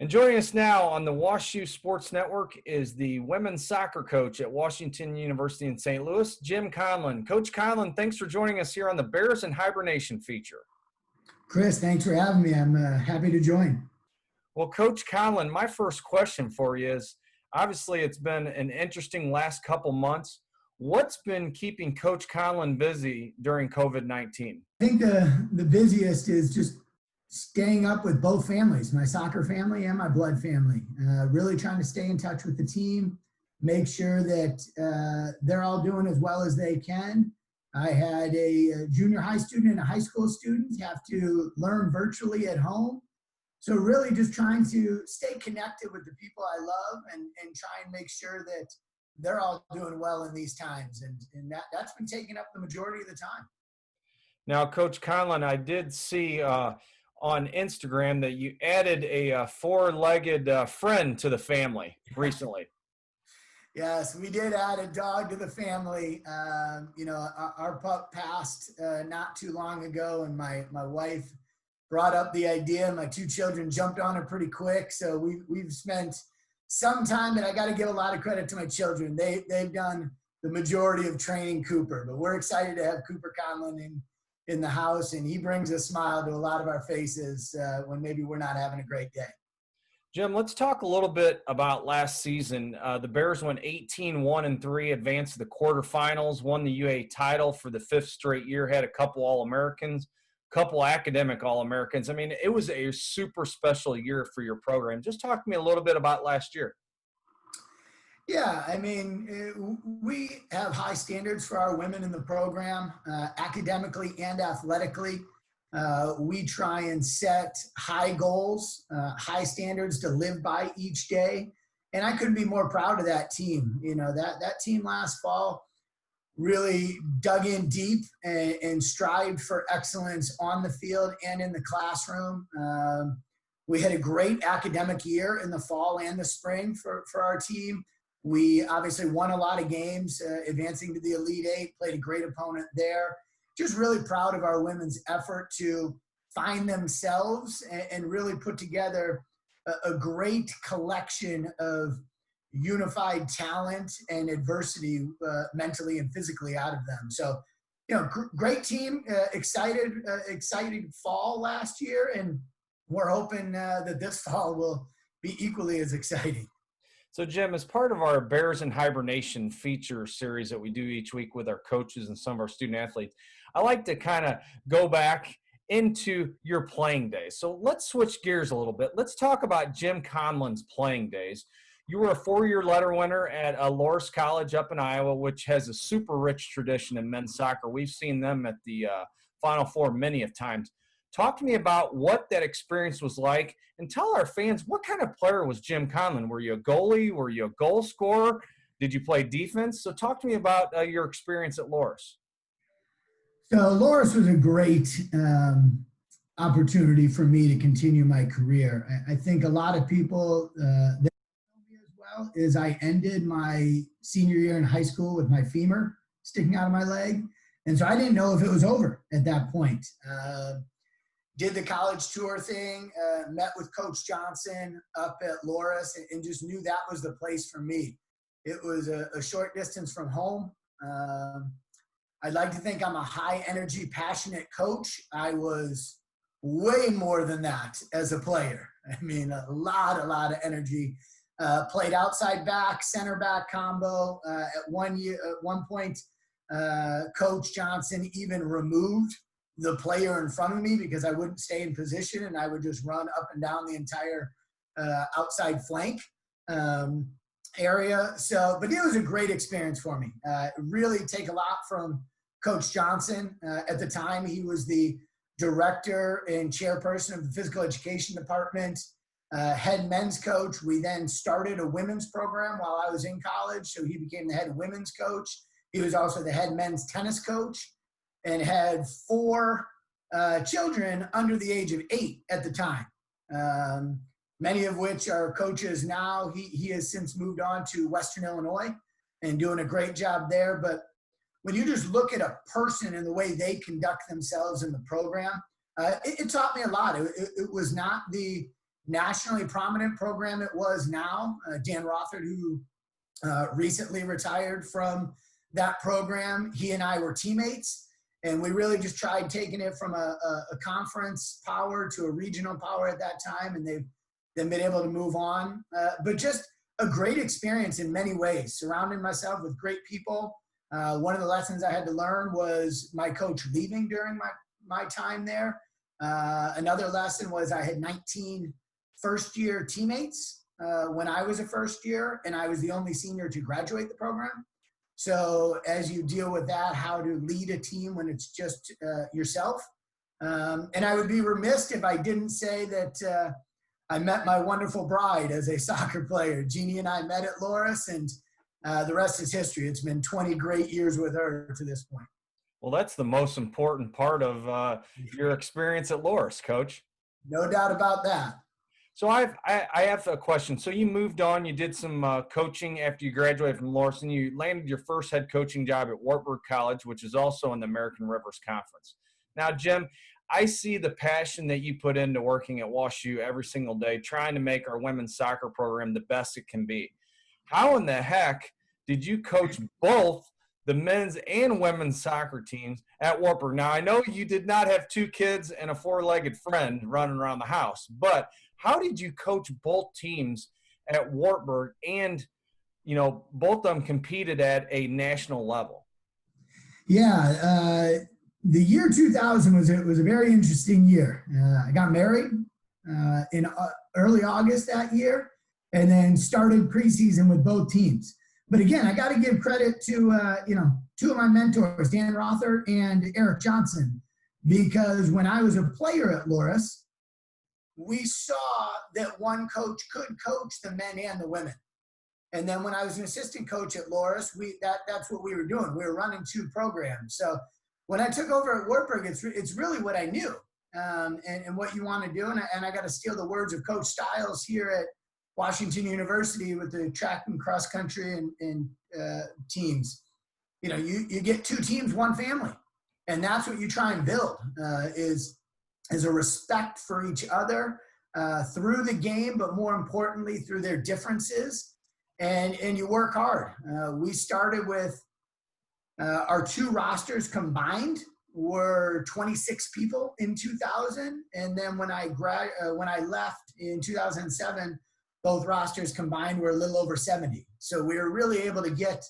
And joining us now on the WashU Sports Network is the women's soccer coach at Washington University in St. Louis, Jim Conlon. Coach Conlon, thanks for joining us here on the Bears in Hibernation feature. Chris, thanks for having me. I'm happy to join. Well, Coach Conlon, my first question for you is, obviously it's been an interesting last couple months. What's been keeping Coach Conlon busy during COVID-19? I think the busiest is just staying up with both families, my soccer family and my blood family. Really trying to stay in touch with the team, make sure that they're all doing as well as they can. I had a junior high student and a high school student have to learn virtually at home. So really just trying to stay connected with the people I love and try and make sure that they're all doing well in these times. And that's been taking up the majority of the time. Now, Coach Conlon, I did see on Instagram that you added a four-legged friend to the family recently. Yes, we did add a dog to the family. Our pup passed not too long ago, and my wife brought up the idea. My two children jumped on it pretty quick, so we've spent some time, and I got to give a lot of credit to my children. They've done the majority of training Cooper, but we're excited to have Cooper Conlon in the house, and he brings a smile to a lot of our faces when maybe we're not having a great day. Jim, let's talk a little bit about last season. The Bears went 18-1-3, advanced to the quarterfinals, won the UA title for the fifth straight year, had a couple All-Americans, couple academic All-Americans. I mean, it was a super special year for your program. Just talk to me a little bit about last year. Yeah, I mean, we have high standards for our women in the program, academically and athletically. We try and set high goals, high standards to live by each day. And I couldn't be more proud of that team. You know, that team last fall really dug in deep and strived for excellence on the field and in the classroom. We had a great academic year in the fall and the spring for our team. We obviously won a lot of games, advancing to the Elite Eight, played a great opponent there. Just really proud of our women's effort to find themselves and really put together a great collection of unified talent and adversity mentally and physically out of them. So, great team, excited fall last year, and we're hoping that this fall will be equally as exciting. So, Jim, as part of our Bears in Hibernation feature series that we do each week with our coaches and some of our student athletes, I like to kind of go back into your playing days. So let's switch gears a little bit. Let's talk about Jim Conlon's playing days. You were a four-year letter winner at Loras College up in Iowa, which has a super rich tradition in men's soccer. We've seen them at the Final Four many of times. Talk to me about what that experience was like, and tell our fans, what kind of player was Jim Conlon? Were you a goalie? Were you a goal scorer? Did you play defense? So talk to me about your experience at Loras. So Loras was a great opportunity for me to continue my career. I think a lot of people that know me as well is I ended my senior year in high school with my femur sticking out of my leg. And so I didn't know if it was over at that point. Did the college tour thing, met with Coach Johnson up at Loras, and just knew that was the place for me. It was a short distance from home. I'd like to think I'm a high energy, passionate coach. I was way more than that as a player. I mean, a lot of energy. Played outside back, center back combo. At one point, Coach Johnson even removed the player in front of me because I wouldn't stay in position, and I would just run up and down the entire outside flank area. So, but it was a great experience for me. Really take a lot from Coach Johnson. At the time, he was the director and chairperson of the physical education department, head men's coach. We then started a women's program while I was in college, so he became the head women's coach. He was also the head men's tennis coach, and had four children under the age of 8 at the time, many of which are coaches now. He has since moved on to Western Illinois and doing a great job there. But when you just look at a person and the way they conduct themselves in the program, it taught me a lot. It was not the nationally prominent program it was now. Dan Rothard, who recently retired from that program, he and I were teammates. And we really just tried taking it from a conference power to a regional power at that time. And they've been able to move on. But just a great experience in many ways, surrounding myself with great people. One of the lessons I had to learn was my coach leaving during my time there. Another lesson was I had 19 first-year teammates when I was a first year, and I was the only senior to graduate the program. So as you deal with that, how to lead a team when it's just yourself. And I would be remiss if I didn't say that I met my wonderful bride as a soccer player. Jeannie and I met at Loras, and the rest is history. It's been 20 great years with her to this point. Well, that's the most important part of your experience at Loras, Coach. No doubt about that. So I have a question. So you moved on, you did some coaching after you graduated from Loras, and you landed your first head coaching job at Wartburg College, which is also in the American Rivers Conference. Now, Jim, I see the passion that you put into working at WashU every single day, trying to make our women's soccer program the best it can be. How in the heck did you coach both the men's and women's soccer teams at Wartburg? Now, I know you did not have 2 kids and a 4-legged friend running around the house, but how did you coach both teams at Wartburg and, both of them competed at a national level? Yeah, the year 2000 was a very interesting year. I got married in early August that year, and then started preseason with both teams. But again, I got to give credit to 2 of my mentors, Dan Rother and Eric Johnson, because when I was a player at Loras, we saw that one coach could coach the men and the women. And then when I was an assistant coach at Loras, that's what we were doing. We were running 2 programs. So when I took over at Wartburg, it's really what I knew and what you want to do. And I got to steal the words of Coach Stiles here at Washington University with the track and cross country and teams. You get 2 teams, 1 family. And that's what you try and build is a respect for each other through the game, but more importantly, through their differences. And you work hard. We started with our 2 rosters combined were 26 people in 2000. And then when I left in 2007, both rosters combined were a little over 70. So we were really able to get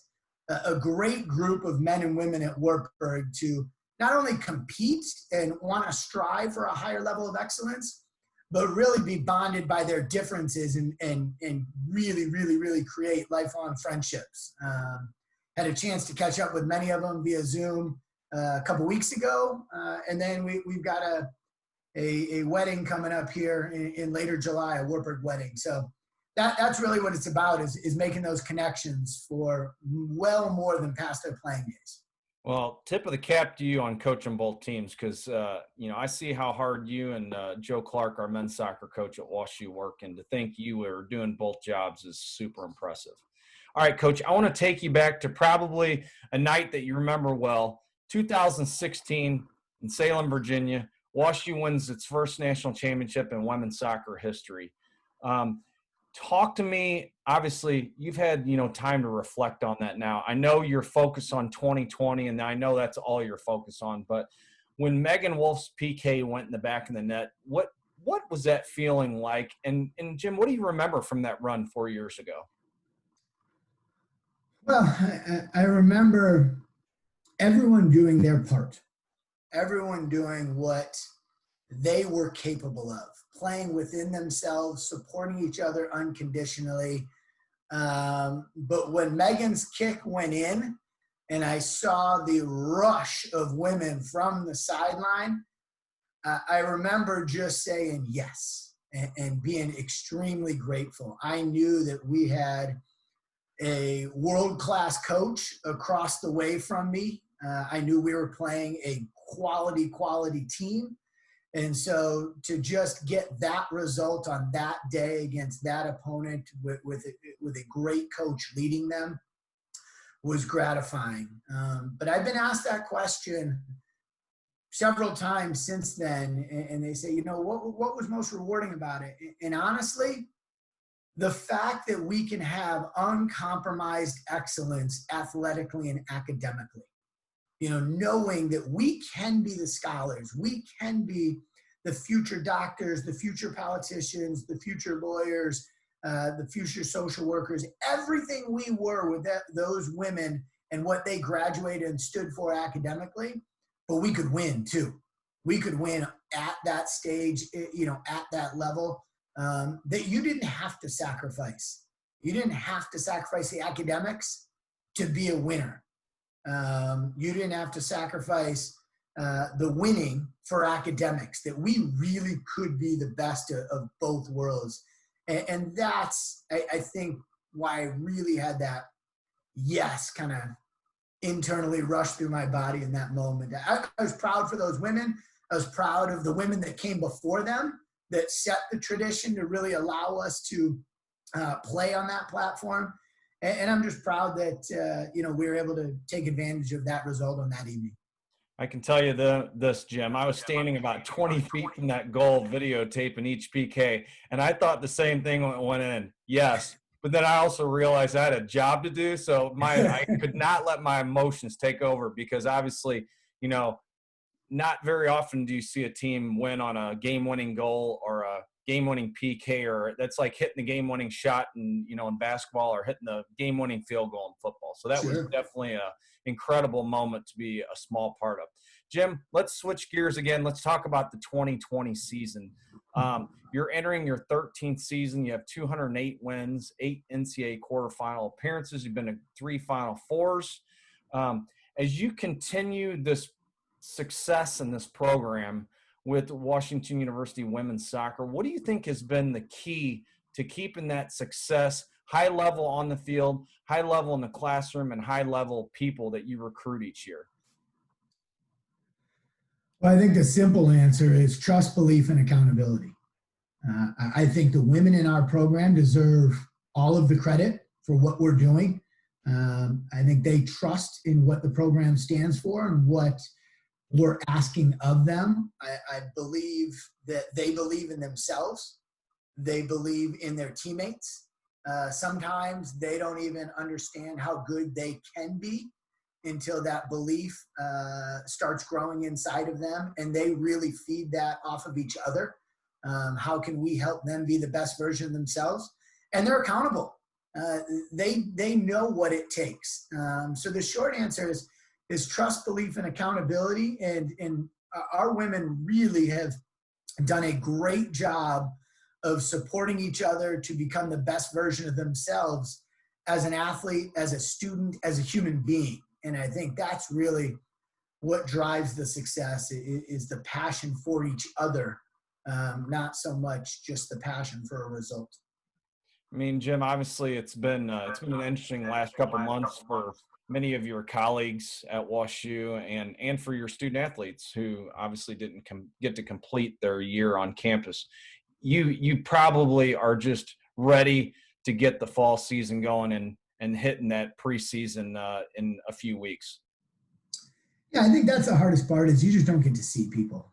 a great group of men and women at Wartburg to not only compete and want to strive for a higher level of excellence, but really be bonded by their differences and really, really, really create lifelong friendships. Had a chance to catch up with many of them via Zoom a couple weeks ago. And then we've got a wedding coming up here in later July, a Wartburg wedding. So that's really what it's about is making those connections for well more than past their playing days. Well, tip of the cap to you on coaching both teams because, I see how hard you and Joe Clark, our men's soccer coach at WashU, work, and to think you were doing both jobs is super impressive. All right, Coach, I want to take you back to probably a night that you remember well, 2016 in Salem, Virginia. WashU wins its first national championship in women's soccer history. Talk to me. Obviously, you've had, time to reflect on that now. I know you're focused on 2020, and I know that's all you're focused on. But when Megan Wolf's PK went in the back of the net, what was that feeling like? And Jim, what do you remember from that run 4 years ago? Well, I remember everyone doing their part, everyone doing what they were capable of, playing within themselves, supporting each other unconditionally. But when Megan's kick went in and I saw the rush of women from the sideline, I remember just saying yes and being extremely grateful. I knew that we had a world-class coach across the way from me. I knew we were playing a quality team. And so to just get that result on that day against that opponent with a great coach leading them was gratifying. But I've been asked that question several times since then, and they say, what was most rewarding about it? And honestly, the fact that we can have uncompromised excellence athletically and academically, knowing that we can be the scholars, we can be the future doctors, the future politicians, the future lawyers, the future social workers, everything we were with those women and what they graduated and stood for academically, but we could win too. We could win at that stage, at that level, that you didn't have to sacrifice. You didn't have to sacrifice the academics to be a winner. You didn't have to sacrifice the winning for academics, that we really could be the best of both worlds. And that's, I think, why I really had that yes kind of internally rush through my body in that moment. I was proud for those women. I was proud of the women that came before them that set the tradition to really allow us to play on that platform. And I'm just proud that, we were able to take advantage of that result on that evening. I can tell you this, Jim. I was standing about 20 feet from that goal, videotaping each PK, and I thought the same thing when it went in. Yes, but then I also realized I had a job to do, so I could not let my emotions take over, because obviously, not very often do you see a team win on a game-winning goal or a game-winning PK, or that's like hitting the game-winning shot in basketball, or hitting the game-winning field goal in football. So that was definitely a incredible moment to be a small part of. Jim, let's switch gears again. Let's talk about the 2020 season. You're entering your 13th season. You have 208 wins, 8 NCAA quarterfinal appearances. You've been to 3 Final Fours. As you continue this success in this program with Washington University women's soccer, what do you think has been the key to keeping that success high level on the field, high level in the classroom, and high level people that you recruit each year? Well, I think the simple answer is trust, belief, and accountability. I think the women in our program deserve all of the credit for what we're doing. I think they trust in what the program stands for and what we're asking of them. I believe that they believe in themselves. They believe in their teammates. Sometimes they don't even understand how good they can be until that belief starts growing inside of them, and they really feed that off of each other. How can we help them be the best version of themselves? And they're accountable. They know what it takes. So the short answer is trust, belief, and accountability. And our women really have done a great job of supporting each other to become the best version of themselves as an athlete, as a student, as a human being. And I think that's really what drives the success, is the passion for each other, not so much just the passion for a result. I mean, Jim, obviously it's been an interesting last couple months for many of your colleagues at WashU and for your student athletes who obviously didn't get to complete their year on campus. You probably are just ready to get the fall season going and hitting that preseason in a few weeks. Yeah, I think that's the hardest part, is you just don't get to see people.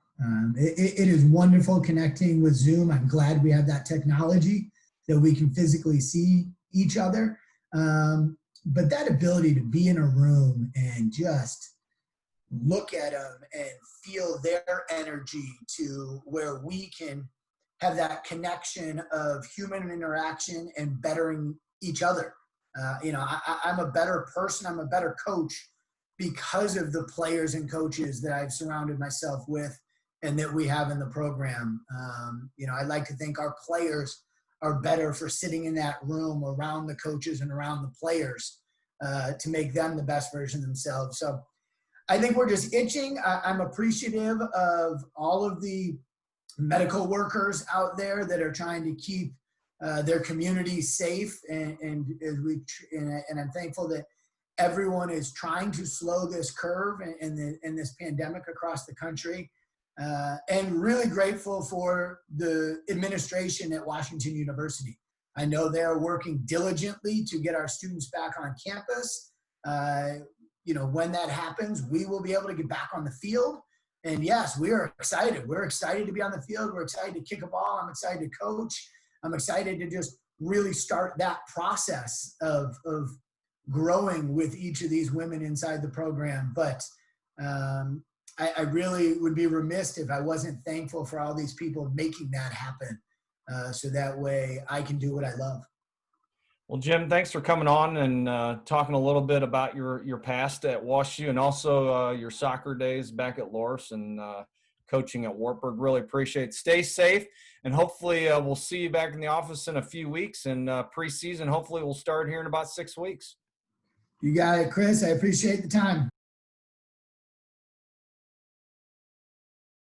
It is wonderful connecting with Zoom. I'm glad we have that technology that we can physically see each other. But that ability to be in a room and just look at them and feel their energy, to where we can have that connection of human interaction and bettering each other. I'm a better person, I'm a better coach because of the players and coaches that I've surrounded myself with and that we have in the program. I like to think our players are better for sitting in that room around the coaches and around the players to make them the best version of themselves. So I think we're just itching. I'm appreciative of all of the medical workers out there that are trying to keep their community safe, and I'm thankful that everyone is trying to slow this curve and this pandemic across the country, and really grateful for the administration at Washington University. I know they're working diligently to get our students back on campus. When that happens, we will be able to get back on the field And yes, we are excited. We're excited to be on the field. We're excited to kick a ball. I'm excited to coach. I'm excited to just really start that process of growing with each of these women inside the program. But I really would be remiss if I wasn't thankful for all these people making that happen. So that way I can do what I love. Well, Jim, thanks for coming on and talking a little bit about your past at WashU and also your soccer days back at Loras and coaching at Wartburg. Really appreciate it. Stay safe, and hopefully we'll see you back in the office in a few weeks. And preseason, hopefully, we'll start here in about 6 weeks. You got it, Chris. I appreciate the time.